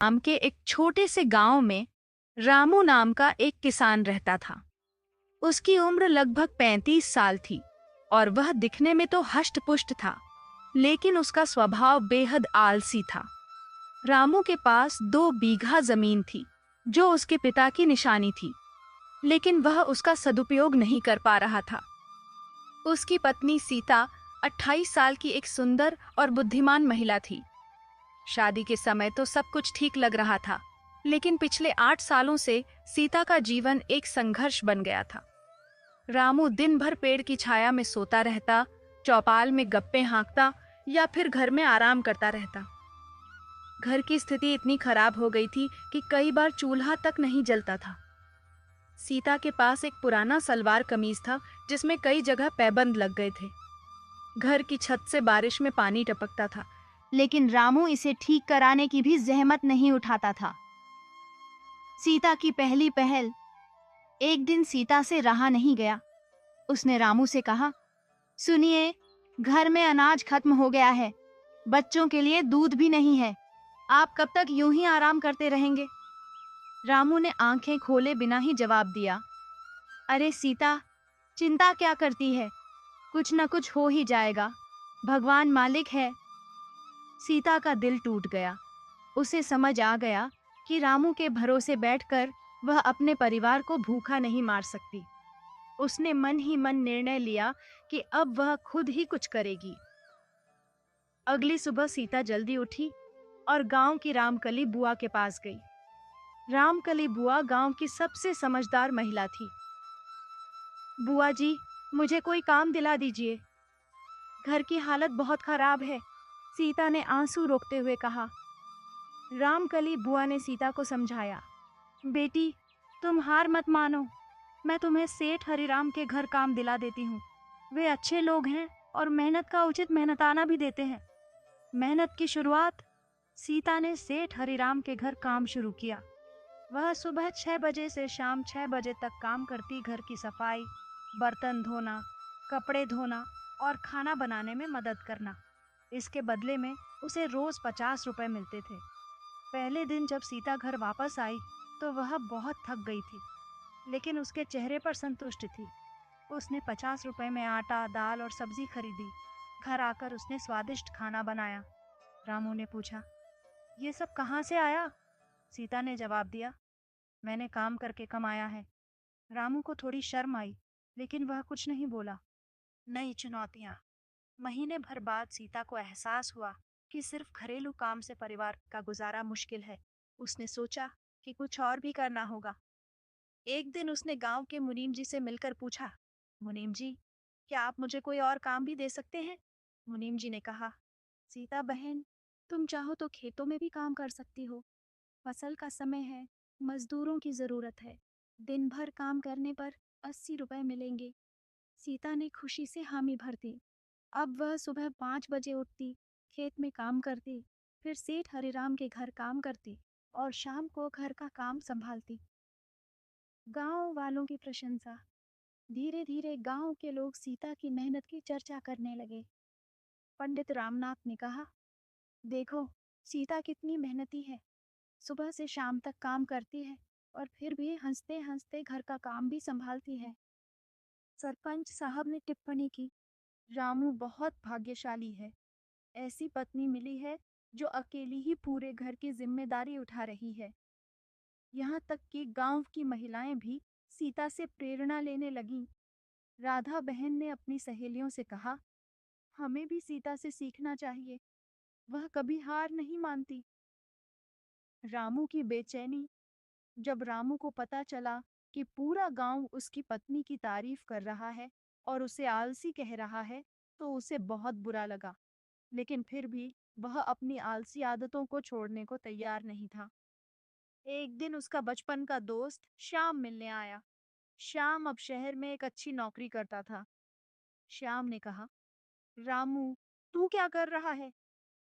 नाम के एक छोटे से गांव में रामू नाम का एक किसान रहता था। उसकी उम्र लगभग 35 साल थी और वह दिखने में तो हष्ट-पुष्ट था, लेकिन उसका स्वभाव बेहद आलसी था। रामू के पास 2 बीघा जमीन थी, जो उसके पिता की निशानी थी, लेकिन वह उसका सदुपयोग नहीं कर पा रहा था। उसकी पत्नी सीता 28 साल की एक सुंदर और बुद्धिमान महिला थी। शादी के समय तो सब कुछ ठीक लग रहा था, लेकिन पिछले 8 सालों से सीता का जीवन एक संघर्ष बन गया था। रामू दिन भर पेड़ की छाया में सोता रहता, चौपाल में गप्पे हाँकता या फिर घर में आराम करता रहता। घर की स्थिति इतनी खराब हो गई थी कि कई बार चूल्हा तक नहीं जलता था। सीता के पास एक पुराना सलवार कमीज था, जिसमें कई जगह पैबंद लग गए थे। घर की छत से बारिश में पानी टपकता था, लेकिन रामू इसे ठीक कराने की भी जहमत नहीं उठाता था। सीता की पहली पहल एक दिन सीता से रहा नहीं गया। उसने रामू से कहा, सुनिए, घर में अनाज खत्म हो गया है, बच्चों के लिए दूध भी नहीं है। आप कब तक यूं ही आराम करते रहेंगे? रामू ने आंखें खोले बिना ही जवाब दिया, अरे सीता, चिंता क्या करती है? कुछ न कुछ हो ही जाएगा, भगवान मालिक है। सीता का दिल टूट गया। उसे समझ आ गया कि रामू के भरोसे बैठकर वह अपने परिवार को भूखा नहीं मार सकती। उसने मन ही मन निर्णय लिया कि अब वह खुद ही कुछ करेगी। अगली सुबह सीता जल्दी उठी और गांव की रामकली बुआ के पास गई। रामकली बुआ गांव की सबसे समझदार महिला थी। बुआ जी, मुझे कोई काम दिला दीजिए, घर की हालत बहुत खराब है, सीता ने आंसू रोकते हुए कहा। रामकली बुआ ने सीता को समझाया, बेटी, तुम हार मत मानो, मैं तुम्हें सेठ हरिराम के घर काम दिला देती हूँ। वे अच्छे लोग हैं और मेहनत का उचित मेहनताना भी देते हैं। मेहनत की शुरुआत सीता ने सेठ हरिराम के घर काम शुरू किया। वह सुबह 6 बजे से शाम 6 बजे तक काम करती। घर की सफाई, बर्तन धोना, कपड़े धोना और खाना बनाने में मदद करना। इसके बदले में उसे रोज 50 रुपए मिलते थे। पहले दिन जब सीता घर वापस आई तो वह बहुत थक गई थी, लेकिन उसके चेहरे पर संतुष्ट थी। उसने 50 रुपए में आटा, दाल और सब्जी खरीदी। घर आकर उसने स्वादिष्ट खाना बनाया। रामू ने पूछा, ये सब कहाँ से आया? सीता ने जवाब दिया, मैंने काम करके कमाया है। रामू को थोड़ी शर्म आई, लेकिन वह कुछ नहीं बोला। नई चुनौतियां। महीने भर बाद सीता को एहसास हुआ कि सिर्फ घरेलू काम से परिवार का गुजारा मुश्किल है। उसने सोचा कि कुछ और भी करना होगा। एक दिन उसने गांव के मुनीम जी से मिलकर पूछा, मुनीम जी, क्या आप मुझे कोई और काम भी दे सकते हैं? मुनीम जी ने कहा, सीता बहन, तुम चाहो तो खेतों में भी काम कर सकती हो। फसल का समय है, मजदूरों की जरूरत है। दिन भर काम करने पर 80 रुपए मिलेंगे। सीता ने खुशी से हामी भर दी। अब वह सुबह 5 बजे उठती, खेत में काम करती, फिर सेठ हरिराम के घर काम करती और शाम को घर का काम संभालती। गांव वालों की प्रशंसा। धीरे धीरे गांव के लोग सीता की मेहनत की चर्चा करने लगे। पंडित रामनाथ ने कहा, देखो, सीता कितनी मेहनती है, सुबह से शाम तक काम करती है और फिर भी हंसते हंसते घर का काम भी संभालती है। सरपंच साहब ने टिप्पणी की, रामू बहुत भाग्यशाली है, ऐसी पत्नी मिली है जो अकेली ही पूरे घर की जिम्मेदारी उठा रही है। यहाँ तक कि गांव की महिलाएं भी सीता से प्रेरणा लेने लगीं। राधा बहन ने अपनी सहेलियों से कहा, हमें भी सीता से सीखना चाहिए, वह कभी हार नहीं मानती। रामू की बेचैनी। जब रामू को पता चला कि पूरा गांव उसकी पत्नी की तारीफ कर रहा है और उसे आलसी कह रहा है, तो उसे बहुत बुरा लगा। लेकिन फिर भी वह अपनी आलसी आदतों को छोड़ने को तैयार नहीं था। एक दिन उसका बचपन का दोस्त श्याम मिलने आया। श्याम अब शहर में एक अच्छी नौकरी करता था। श्याम ने कहा, रामू, तू क्या कर रहा है?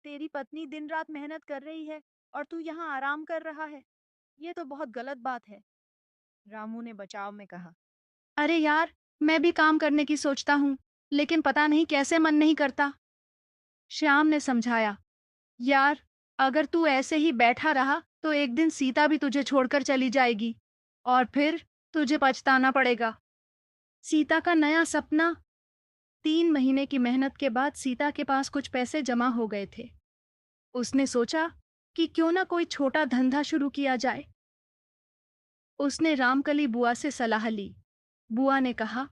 तेरी पत्नी दिन रात मेहनत कर रही है और तू यहाँ आराम कर रहा है। ये तो बहुत गलत बात है। रामू ने बचाव में कहा, अरे यार, मैं भी काम करने की सोचता हूँ, लेकिन पता नहीं कैसे मन नहीं करता। श्याम ने समझाया, यार, अगर तू ऐसे ही बैठा रहा तो एक दिन सीता भी तुझे छोड़कर चली जाएगी और फिर तुझे पछताना पड़ेगा। सीता का नया सपना। 3 महीने की मेहनत के बाद सीता के पास कुछ पैसे जमा हो गए थे। उसने सोचा कि क्यों ना कोई छोटा धंधा शुरू किया जाए। उसने रामकली बुआ से सलाह ली। बुआ ने कहा,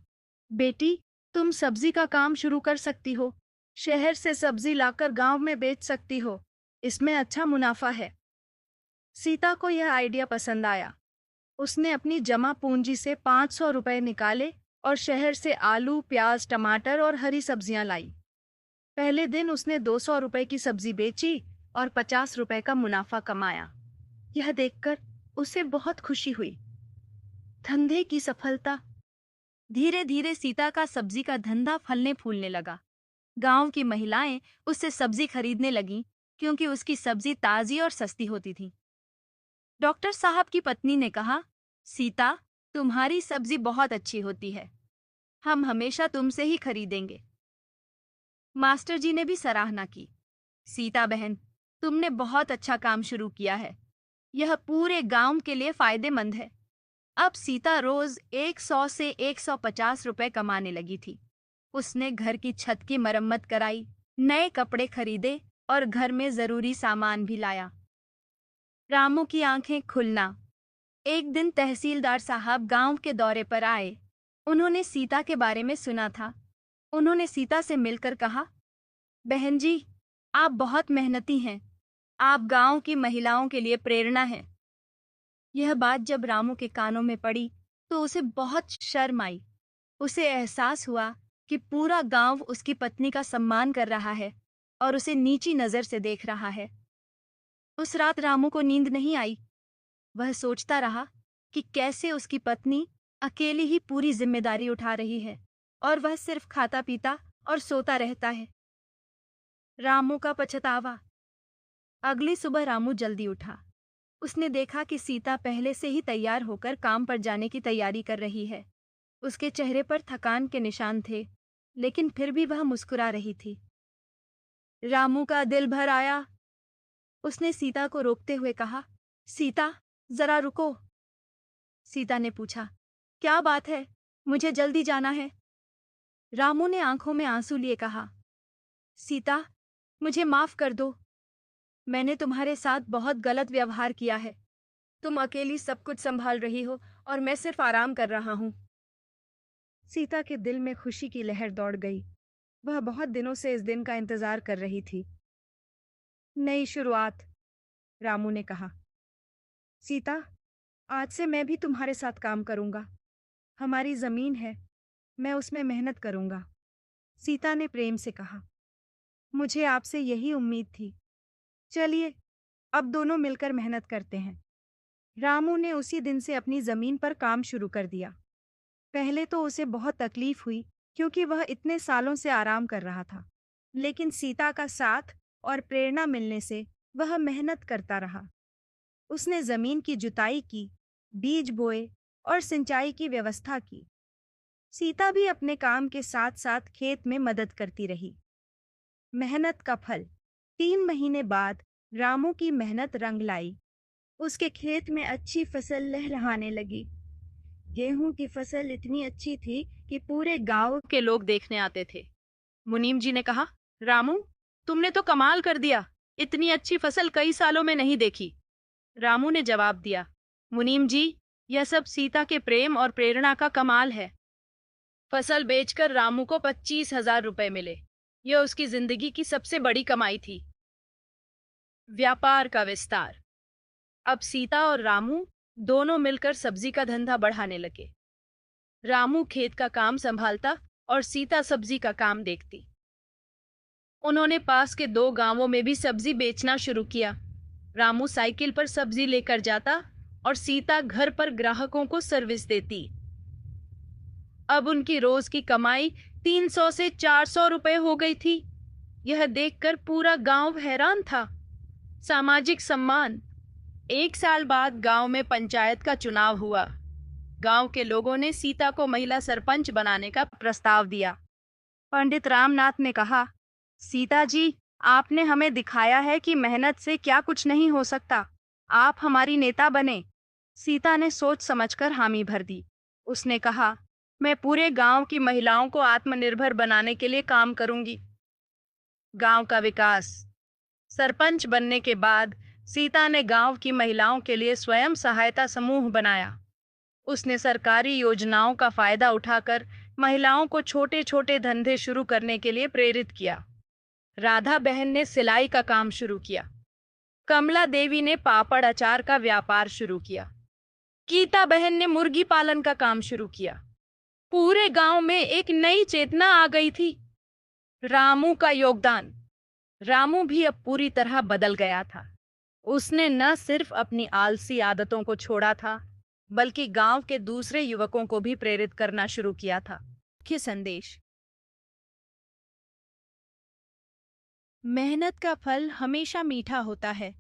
बेटी, तुम सब्जी का काम शुरू कर सकती हो। शहर से सब्जी लाकर गांव में बेच सकती हो। इसमें अच्छा मुनाफा है। सीता को यह आइडिया पसंद आया। उसने अपनी जमा पूंजी से 500 रुपए निकाले और शहर से आलू, प्याज, टमाटर और हरी सब्जियां लाई। पहले दिन उसने 200 रुपए की सब्जी बेची और 50 रुपए का मुनाफा कमाया। यह देखकर उसे बहुत खुशी हुई। धंधे की सफलता। धीरे धीरे सीता का सब्जी का धंधा फलने फूलने लगा। गांव की महिलाएं उससे सब्जी खरीदने लगीं क्योंकि उसकी सब्जी ताजी और सस्ती होती थी। डॉक्टर साहब की पत्नी ने कहा, सीता, तुम्हारी सब्जी बहुत अच्छी होती है। हम हमेशा तुमसे ही खरीदेंगे। मास्टर जी ने भी सराहना की। सीता बहन, तुमने बहुत अच्छा काम शुरू किया है। यह पूरे गांव के लिए फायदेमंद है। अब सीता रोज 100 से 150 रुपए कमाने लगी थी। उसने घर की छत की मरम्मत कराई, नए कपड़े खरीदे और घर में जरूरी सामान भी लाया। रामू की आंखें खुलना। एक दिन तहसीलदार साहब गांव के दौरे पर आए। उन्होंने सीता के बारे में सुना था। उन्होंने सीता से मिलकर कहा, बहन जी, आप बहुत मेहनती हैं। आप गांव की महिलाओं के लिए प्रेरणा हैं। यह बात जब रामू के कानों में पड़ी तो उसे बहुत शर्म आई। उसे एहसास हुआ कि पूरा गांव उसकी पत्नी का सम्मान कर रहा है और उसे नीची नजर से देख रहा है। उस रात रामू को नींद नहीं आई। वह सोचता रहा कि कैसे उसकी पत्नी अकेली ही पूरी जिम्मेदारी उठा रही है और वह सिर्फ खाता पीता और सोता रहता है। रामू का पछतावा। अगली सुबह रामू जल्दी उठा। उसने देखा कि सीता पहले से ही तैयार होकर काम पर जाने की तैयारी कर रही है। उसके चेहरे पर थकान के निशान थे, लेकिन फिर भी वह मुस्कुरा रही थी। रामू का दिल भर आया। उसने सीता को रोकते हुए कहा, सीता, जरा रुको। सीता ने पूछा, क्या बात है? मुझे जल्दी जाना है। रामू ने आंखों में आंसू लिए कहा, सीता, मुझे माफ कर दो। मैंने तुम्हारे साथ बहुत गलत व्यवहार किया है। तुम अकेली सब कुछ संभाल रही हो और मैं सिर्फ आराम कर रहा हूं। सीता के दिल में खुशी की लहर दौड़ गई। वह बहुत दिनों से इस दिन का इंतजार कर रही थी। नई शुरुआत। रामू ने कहा, सीता, आज से मैं भी तुम्हारे साथ काम करूंगा। हमारी जमीन है, मैं उसमें मेहनत करूंगा। सीता ने प्रेम से कहा, मुझे आपसे यही उम्मीद थी। चलिए, अब दोनों मिलकर मेहनत करते हैं। रामू ने उसी दिन से अपनी जमीन पर काम शुरू कर दिया। पहले तो उसे बहुत तकलीफ हुई क्योंकि वह इतने सालों से आराम कर रहा था, लेकिन सीता का साथ और प्रेरणा मिलने से वह मेहनत करता रहा। उसने जमीन की जुताई की, बीज बोए और सिंचाई की व्यवस्था की। सीता भी अपने काम के साथ साथ खेत में मदद करती रही। मेहनत का फल। 3 महीने बाद रामू की मेहनत रंग लाई। उसके खेत में अच्छी फसल लहलहाने लगी। गेहूं की फसल इतनी अच्छी थी कि पूरे गांव के लोग देखने आते थे। मुनीम जी ने कहा, रामू, तुमने तो कमाल कर दिया। इतनी अच्छी फसल कई सालों में नहीं देखी। रामू ने जवाब दिया, मुनीम जी, यह सब सीता के प्रेम और प्रेरणा का कमाल है। फसल बेचकर रामू को 25,000 रुपए मिले। यह उसकी जिंदगी की सबसे बड़ी कमाई थी। व्यापार का विस्तार। अब सीता और रामू दोनों मिलकर सब्जी का धंधा बढ़ाने लगे। रामू खेत का काम संभालता और सीता सब्जी का काम देखती। उन्होंने पास के 2 गांवों में भी सब्जी बेचना शुरू किया। रामू साइकिल पर सब्जी लेकर जाता और सीता घर पर ग्राहकों को सर्विस देती। अब उनकी रोज की कमाई 300 से 400 रुपए हो गई थी। यह देखकर पूरा गांव हैरान था। सामाजिक सम्मान। 1 साल बाद गांव में पंचायत का चुनाव हुआ। गांव के लोगों ने सीता को महिला सरपंच बनाने का प्रस्ताव दिया। पंडित रामनाथ ने कहा, सीता जी, आपने हमें दिखाया है कि मेहनत से क्या कुछ नहीं हो सकता। आप हमारी नेता बने। सीता ने सोच समझकर हामी भर दी। उसने कहा, मैं पूरे गांव की महिलाओं को आत्मनिर्भर बनाने के लिए काम करूंगी। गांव का विकास। सरपंच बनने के बाद सीता ने गांव की महिलाओं के लिए स्वयं सहायता समूह बनाया। उसने सरकारी योजनाओं का फायदा उठाकर महिलाओं को छोटे छोटे धंधे शुरू करने के लिए प्रेरित किया। राधा बहन ने सिलाई का काम शुरू किया। कमला देवी ने पापड़ अचार का व्यापार शुरू किया। गीता बहन ने मुर्गी पालन का काम शुरू किया। पूरे गांव में एक नई चेतना आ गई थी। रामू का योगदान। रामू भी अब पूरी तरह बदल गया था। उसने न सिर्फ अपनी आलसी आदतों को छोड़ा था, बल्कि गांव के दूसरे युवकों को भी प्रेरित करना शुरू किया था। मुख्य संदेश। मेहनत का फल हमेशा मीठा होता है।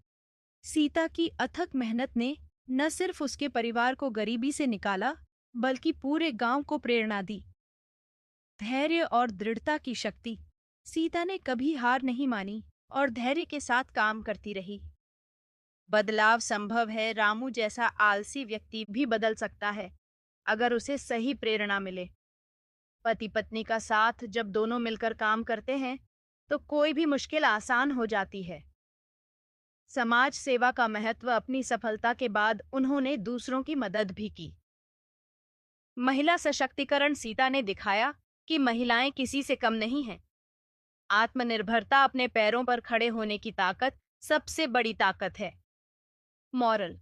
सीता की अथक मेहनत ने न सिर्फ उसके परिवार को गरीबी से निकाला, बल्कि पूरे गांव को प्रेरणा दी। धैर्य और दृढ़ता की शक्ति। सीता ने कभी हार नहीं मानी और धैर्य के साथ काम करती रही। बदलाव संभव है। रामू जैसा आलसी व्यक्ति भी बदल सकता है, अगर उसे सही प्रेरणा मिले। पति पत्नी का साथ जब दोनों मिलकर काम करते हैं, तो कोई भी मुश्किल आसान हो जाती है। समाज सेवा का महत्व। अपनी सफलता के बाद उन्होंने दूसरों की मदद भी की। महिला सशक्तिकरण। सीता ने दिखाया कि महिलाएं किसी से कम नहीं हैं। आत्मनिर्भरता, अपने पैरों पर खड़े होने की ताकत सबसे बड़ी ताकत है। मॉरल।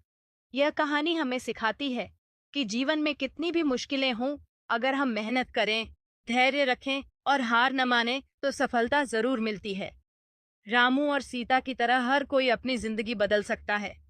यह कहानी हमें सिखाती है कि जीवन में कितनी भी मुश्किलें हों, अगर हम मेहनत करें, धैर्य रखें और हार न माने, तो सफलता जरूर मिलती है। रामू और सीता की तरह हर कोई अपनी जिंदगी बदल सकता है।